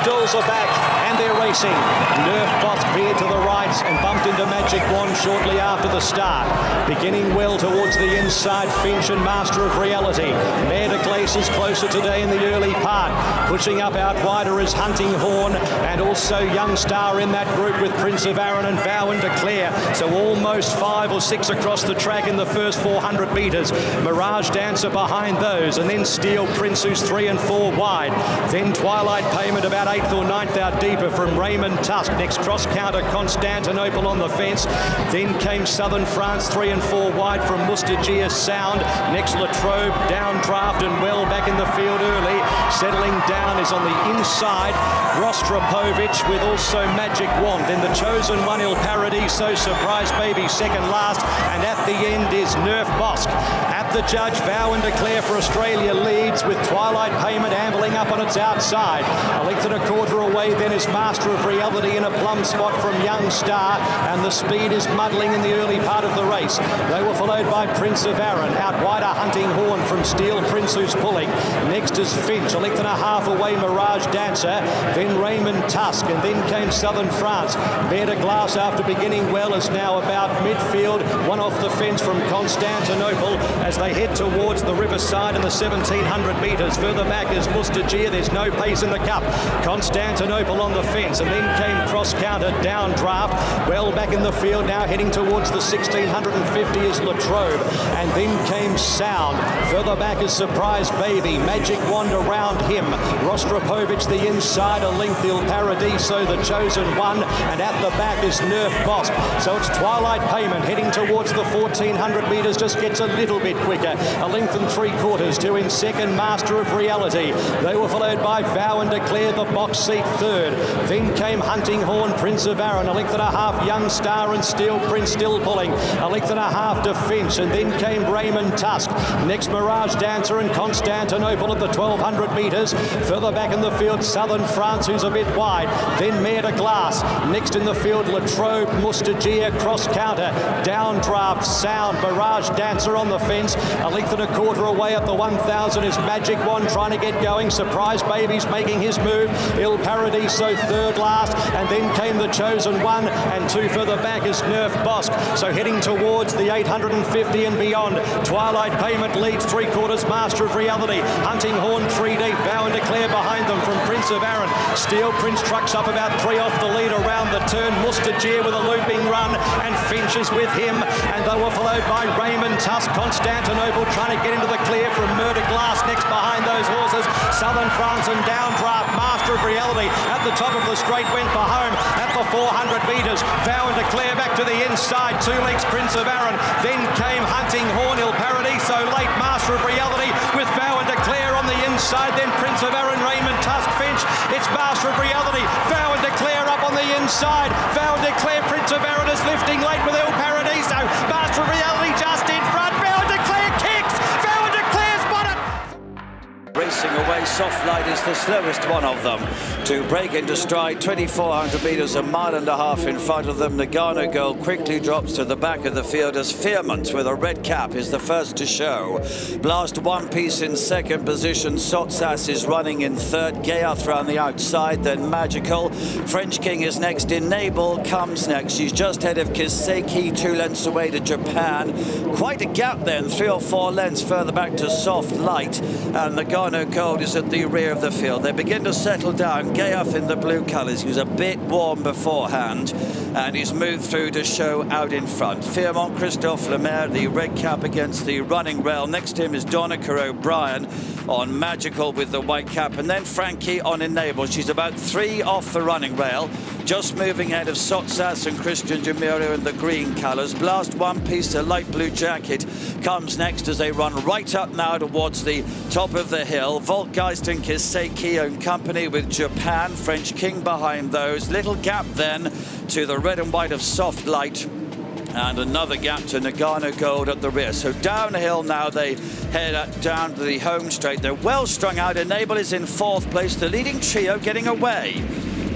stalls are back and they're racing. Nerf Bosk veered to the right and bumped into Magic Wand shortly after the start. Beginning well towards the inside, Finch and Master of Reality. Mare de Glace is closer today in the early part. Pushing up out wider is Hunting Horn and also Young Star in that group with Prince of Arran and Vow and Declare. So almost 5 or 6 across the track in the first 400 metres. Mirage Dancer behind those, and then Steel Prince, who's 3 and 4 wide. Then Twilight Payment about 8th or 9th out deeper from Raymond Tusk. Next cross counter Constantinople on the fence. Then came Southern France 3 and 4 wide from Mustagia Sound. Next Latrobe, Downdraft and well back in the field early. Settling down is on the inside Rostropovich with also Magic Wand. Then the chosen one Il Paradiso, Surprise Baby second last, and at the end is Nerf Bosk. At the judge, Vow and Declare for Australia leads with Twilight Payment ambling up on its outside. A length and a quarter away then is Master of Reality in a plum spot from Young Star, and the speed is muddling in the early part of the race. They were followed by Prince of Arran. Out wider Hunting Horn from Steel Prince, who's pulling. Next is Finch, a length and a half away Mirage Dancer, then Raymond Tusk, and then came Southern France. Mare de Glace, after beginning well, is now about midfield, one off the fence from Constantinople as they head towards the riverside in the 1700 metres. Further back is Mustagia. There's no pace in the cup. Constantinople on the fence, and then came cross counter Downdraft. Well back in the field now, heading towards the 1650 is Latrobe, and then came Sound. Further back is Surprise Baby. Magic Wand around him. Rostropovich the inside, a length Il Paradiso, the chosen one, and at the back is Nerf Bosk. So it's Twilight Payment heading towards the 1400 metres, just gets a little bit quicker. A length and 3/4 to in second, Master of Reality. They were followed by Vow and Declare, the box seat third. Then came Hunting Horn, Prince of Arran, a length and a half Young Star and Steel Prince still pulling. A length and a half to Finch, and then came Raymond Tusk. Next Mirage Dancer and Constantinople at the 1200 metres. Further back in the field, Southern France, who's a bit wide. Then Mare de Glace. Next in the field, Latrobe, Mustagia, cross counter, Downdraft, Sound, Mirage Dancer on the fence. A length and a quarter away at the 1000 is Magic Wand trying to get going. Surprise Baby's making his move. Il Paradiso third last, and then came the chosen one, and 2 further back is Nerf Bosk. So heading towards the 850 and beyond. Twilight Payment leads 3/4, Master of Reality. Hunting Horn 3 deep, Vow and Declare behind them from Prince of Arran. Steel Prince trucks up about 3 off the lead around the turn. Mustagia with a looping run, and Finch is with him, and they were followed by Raymond Tusk. Constantinople trying to get into the clear from Mare de Glace next behind those horses. Southern France and Downdraft. Master of Reality at the top of the straight went for home at the 400 metres. Vow and Declare back to the inside, 2 lengths Prince of Arran. Then came Hunting Horn, Il Paradiso late, Master of Reality with Vow and Declare on the inside. Then Prince of Arran, Raymond Tusk, Finch. It's Master of Reality. Vow and Declare up on the inside. Vow and Declare, Prince of Arran is lifting late with Il Paradiso. Master of Reality just in front. Vow and Declare kicks. Vow and Declare's won it. Racing away, Soft Light is the slowest one of them to break into stride. 2400 metres, a mile and a half in front of them. Nagano Gold quickly drops to the back of the field as Fearmont with a red cap is the first to show. Blast One Piece in second position. Sotsas is running in third. Gayaf around the outside, then Magical. French King is next. Enable comes next. She's just ahead of Kiseki, 2 lengths away to Japan. Quite a gap then, 3 or 4 lengths further back to Soft Light, and Nagano Gold is at the rear of the field. They begin to settle down. Gayaf in the blue colours. He was a bit warm beforehand, and he's moved through to show out in front. Fearmont, Christophe Lemaire, the red cap against the running rail. Next to him is Donica O'Brien on Magical with the white cap, and then Frankie on Enable. She's about 3 off the running rail, just moving ahead of Sotsas and Christian Jamiro in the green colours. Blast One Piece, a light blue jacket, comes next as they run right up now towards the top of the hill. Voltgeist and Kiseki own company with Japan. French King behind those. Little gap then to the red and white of Soft Light, and another gap to Nagano Gold at the rear. So downhill now they head down to the home straight. They're well strung out. Enable is in 4th place. The leading trio getting away.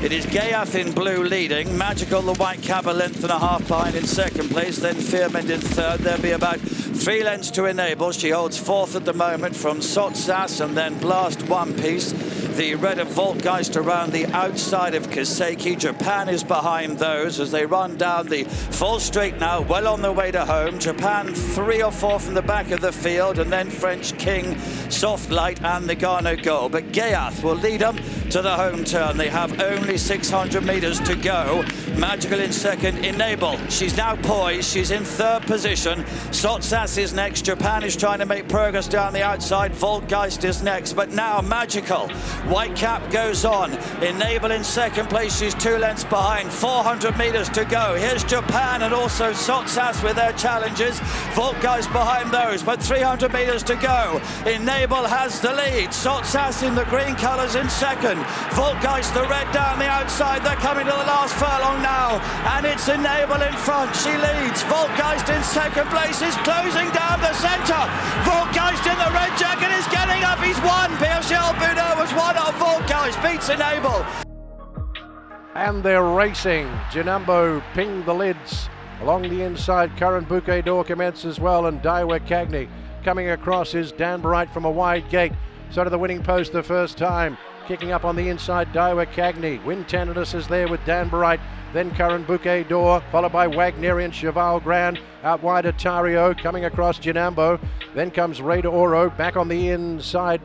It is Gayaf in blue leading. Magical, the white cap, a length and a half behind in 2nd place. Then Fearmont in 3rd. There'll be about 3 lengths to Enable. She holds 4th at the moment from Sotsas, and then Blast One Piece. the red of Voltgeist around the outside of Kaseki. Japan is behind those as they run down the full straight now, well on their way to home. Japan 3 or 4 from the back of the field, and then French King, Soft Light and Nagano Gold. But Ghaiyyath will lead them to the home turn. They have only 600 meters to go. Magical in second, Enable. She's now poised. She's in third position. Sotsas is next. Japan is trying to make progress down the outside. Voltgeist is next. But now Magical. Whitecap goes on. Enable in second place. She's 2 lengths behind. 400 meters to go. Here's Japan and also Sotsas with their challenges. Voltgeist behind those, but 300 meters to go. Enable has the lead. Sotsas in the green colours in second. Voltgeist the red down the outside. They're coming to the last furlong now, and it's Enable in front. She leads. Voltgeist in second place is closing down the centre. Voltgeist in the red jacket is getting up. He's won. Pierre-Charles Boudot was one of Voltgeist beats Enable. And they're racing. Jinambo pinged the lids. Along the inside, Current Bouquet d'Or commences well, and Daiwa Cagney coming across is Dan Bright from a wide gate. So to the winning post the first time. Kicking up on the inside, Daiwa Cagney. Wind Tenderness is there with Dan Bright. Then Current Bouquet d'Or, followed by Wagnerian Cheval Grand. Out wide, Atario coming across Jinambo. Then comes Rey d'Oro back on the inside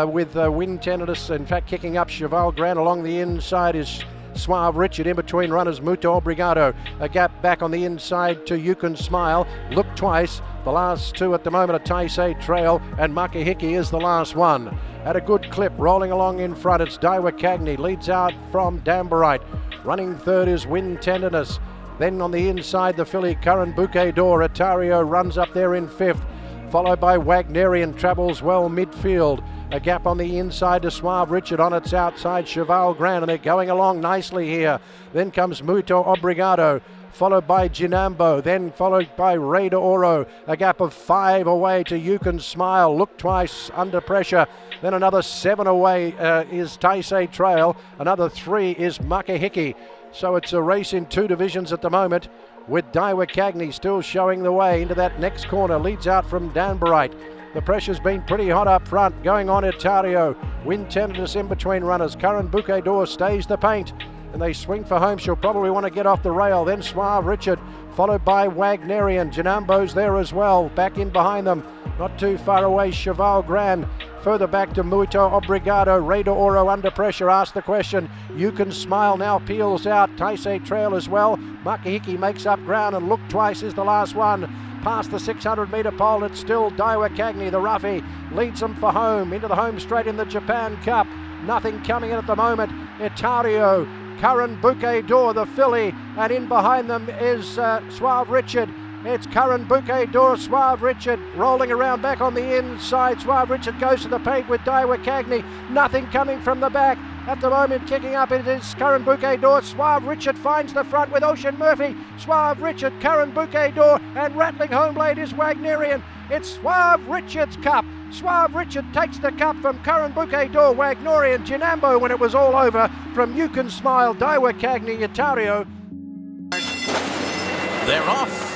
with Wind Tenderness. In fact, kicking up Cheval Grand. Along the inside is Suave Richard. In between runners, Muito Obrigado. A gap back on the inside to You Can Smile. Look Twice. The last two at the moment are Taisei Trail, and Makahiki is the last one. At a good clip, rolling along in front, it's Daiwa Cagney. Leads out from Dan Bright. Running third is Wind Tenderness. Then on the inside, the filly Current Bouquet d'Or. Atario runs up there in fifth, followed by Wagnerian, travels well midfield. A gap on the inside to Suave Richard, on its outside Cheval Grand, and they're going along nicely here. Then comes Muito Obrigado, followed by Jinambo, then followed by Rey d'Oro. A gap of 5 away to You Can Smile. Look Twice under pressure. Then another 7 away is Taisei Trail. Another 3 is Makahiki. So it's a race in 2 divisions at the moment, with Daiwa Cagney still showing the way into that next corner. Leads out from Dan Bright. The pressure's been pretty hot up front. Going on Atario. Wind Tenderness in between runners. Current Bouquet d'Or stays the paint, and they swing for home. She'll probably want to get off the rail. Then Suave Richard, followed by Wagnerian. Jinambo's there as well. Back in behind them, not too far away, Cheval Grand. Further back to Muito Obrigado. Rey d'Oro under pressure. Ask the question. You Can Smile now peels out. Taisei Trail as well. Makahiki makes up ground, and Look Twice is the last one. Past the 600-metre pole, it's still Daiwa Cagney, the roughie, leads them for home, into the home straight in the Japan Cup. Nothing coming in at the moment. Etario, Current Bouquet d'Or, the filly, and in behind them is Suave Richard. It's Current Bouquet d'Or, Suave Richard, rolling around back on the inside. Suave Richard goes to the paint with Daiwa Cagney. Nothing coming from the back. At the moment, kicking up, it is Current Bouquet d'Or. Suave Richard finds the front with Ocean Murphy. Suave Richard, Current Bouquet d'Or, and rattling home blade is Wagnerian. It's Suave Richard's cup. Suave Richard takes the cup from Current Bouquet d'Or, Wagnerian, Jinambo when it was all over. From You Can Smile, Daiwa Cagney, Atario. They're off.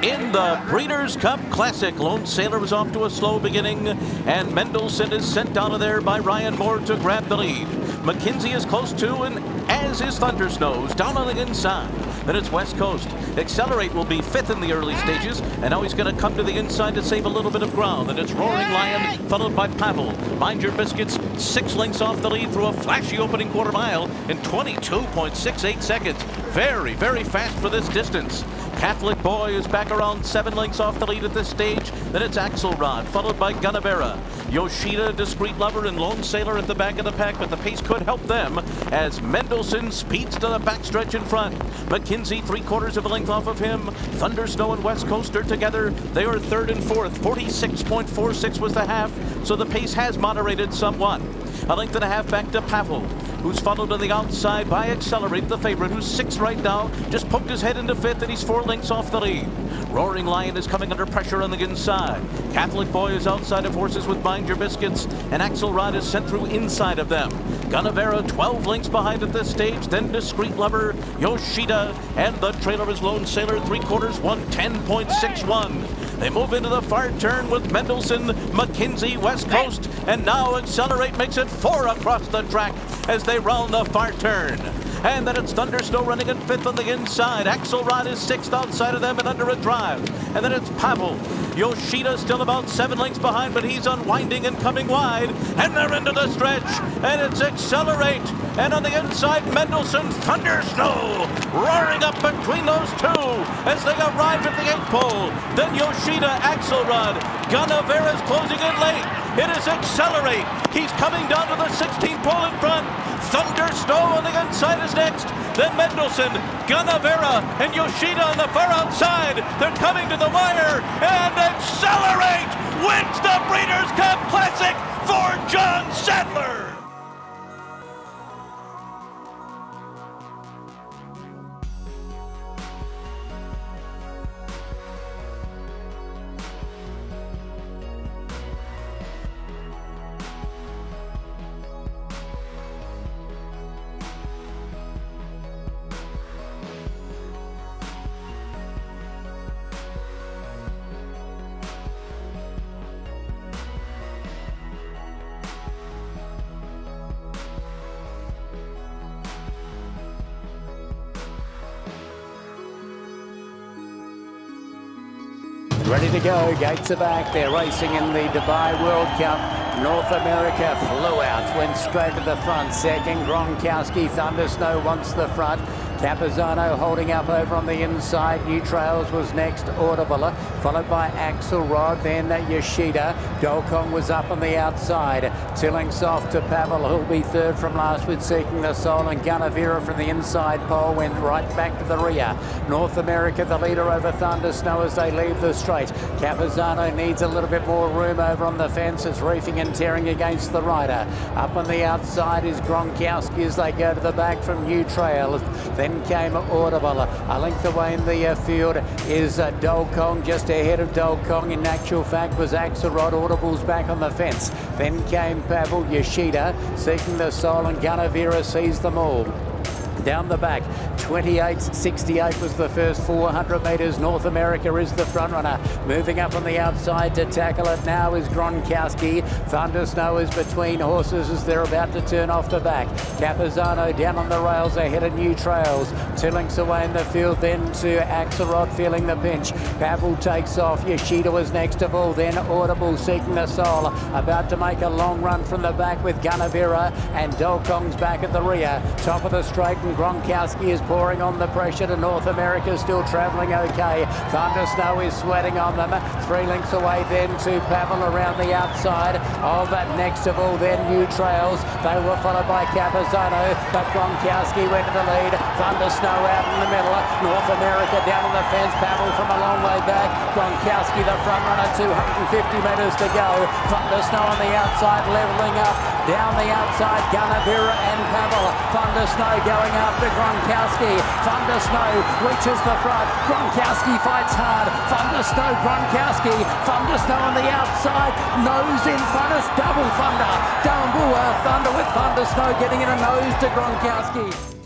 In the Breeders' Cup Classic, Lone Sailor was off to a slow beginning, and Mendelssohn is sent out of there by Ryan Moore to grab the lead. McKinsey is close to, and as is Thunder Snows down on the inside. Then it's West Coast. Accelerate will be 5th in the early stages, and now he's going to come to the inside to save a little bit of ground. And it's Roaring Lion, followed by Pavel. Mind Your Biscuits, 6 lengths off the lead through a flashy opening quarter mile in 22.68 seconds. Very, very fast for this distance. Catholic Boy is back around 7 lengths off the lead at this stage. Then it's Axelrod, followed by Gunnevera. Yoshida, Discreet Lover, and Lone Sailor at the back of the pack, but the pace could help them as Mendelssohn speeds to the backstretch in front. McKinsey 3/4 of a length off of him. Thunder Snow and West Coast are together. They are 3rd and 4th. 46.46 was the half, so the pace has moderated somewhat. A length and a half back to Pavel, who's followed on the outside by Accelerate, the favorite, who's 6th right now. Just poked his head into 5th, and he's 4 lengths off the lead. Roaring Lion is coming under pressure on the inside. Catholic Boy is outside of horses with Mind Your Biscuits, and Axelrod is sent through inside of them. Gunnevera 12 lengths behind at this stage, then Discreet Lover, Yoshida, and the trailer is Lone Sailor 3/4, 110.61. They move into the far turn with Mendelssohn, McKenzie, West Coast, and now Accelerate makes it 4 across the track as they round the far turn. And then it's Thunder Snow running in 5th on the inside. Axelrod is 6th outside of them and under a drive. And then it's Pavel. Yoshida still about 7 lengths behind, but he's unwinding and coming wide. And they're into the stretch. And it's Accelerate. And on the inside, Mendelssohn, Thunder Snow, roaring up between those two as they arrive at the 8th pole. Then Yoshida, Axelrod, Ganavera's closing in late. It is Accelerate. He's coming down to the 16th pole in front. Thunder Snow on the inside is next. Then Mendelssohn, Ganavera, and Yoshida on the far outside. They're coming to the wire, and Accelerate wins the Breeders' Cup Classic for John Sadler. Ready to go, gates are back, they're racing in the Dubai World Cup. North America flew out, went straight to the front. Second, Gronkowski, Thunder Snow wants the front. Capizano holding up over on the inside. New Trails was next, Audible, followed by Axelrod, then Yoshida. Dolkong was up on the outside. Tillingsdorf to Pavel, who'll be 3rd from last with Seeking the Soul, and Ganavera from the inside pole went right back to the rear. North America the leader over Thunder Snow as they leave the straight. Capizano needs a little bit more room over on the fence. It's reefing and tearing against the rider. Up on the outside is Gronkowski as they go to the back from New Trails. Then came Audible. A length away in the field is Dolkong. Just ahead of Dolkong in actual fact was Axelrod. Audible's back on the fence. Then came Pavel, Yoshida, Seeking the Soul, and Ganavera sees them all. Down the back, 28.68 was the first 400 metres. North America is the front runner. Moving up on the outside to tackle it now is Gronkowski. Thunder Snow is between horses as they're about to turn off the back. Capizano down on the rails ahead of New Trails. 2 lengths away in the field, then to Axelrod feeling the pinch. Pavel takes off. Yoshida was next of all. Then Audible, Seeking the Soul, about to make a long run from the back with Ganavera, and Dolkong's back at the rear. Top of the straight, and Gronkowski is pouring on the pressure to North America, still travelling okay. Thunder Snow is sweating on them. 3 lengths away then to Pavel around the outside of next of all then New Trails. They were followed by Capizano, but Gronkowski went to the lead. Thunder Snow out in the middle. North America down on the fence. Pavel from a long way back. Gronkowski the front runner, 250 metres to go. Thunder Snow on the outside, levelling up. Down the outside, Ganavera and Pavel. Thunder Snow going after Gronkowski. Thunder Snow reaches the front. Gronkowski fights hard. Thunder Snow, Gronkowski. Thunder Snow on the outside. Nose in front of double Thunder. Double Thunder with Thunder Snow getting in a nose to Gronkowski.